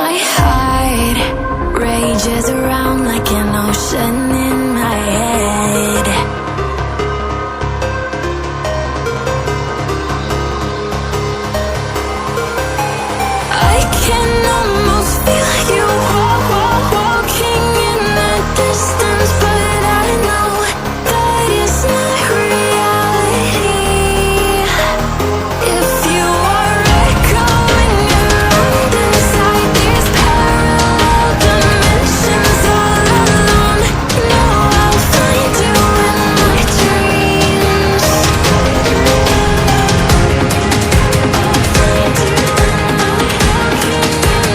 My heart rages around like an ocean in my head. I can almost feel you walking in the distance, but I know that it's not reality. If you are echoing around inside these parallel dimensions all alone, know I'll find you in my dreams. I'll find you in my walking in the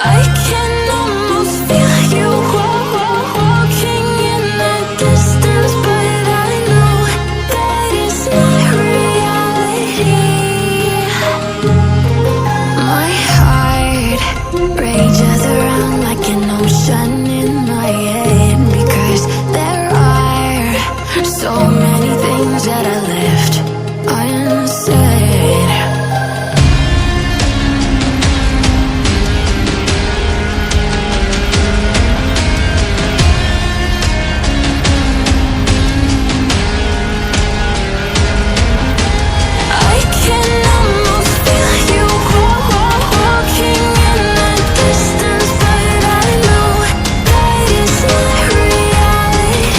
I can almost feel you walking in the distance, but I know that it's not reality. My heart rages around like an ocean in my head, because there are so many things that I left unsaid. I can almost feel you walking in the distance, but I know that it's not reality.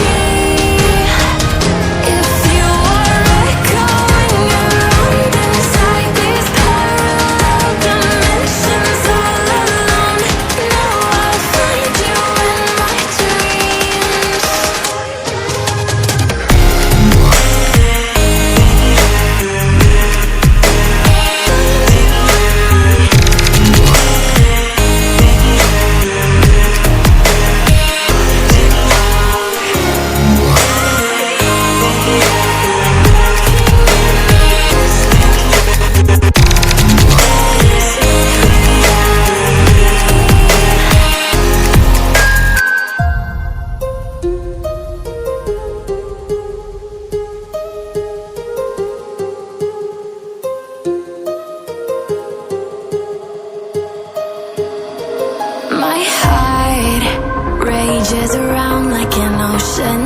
If you are echoing around inside these parallel dimensions all alone, know I'll find you in my dreams. My heart rages around like an ocean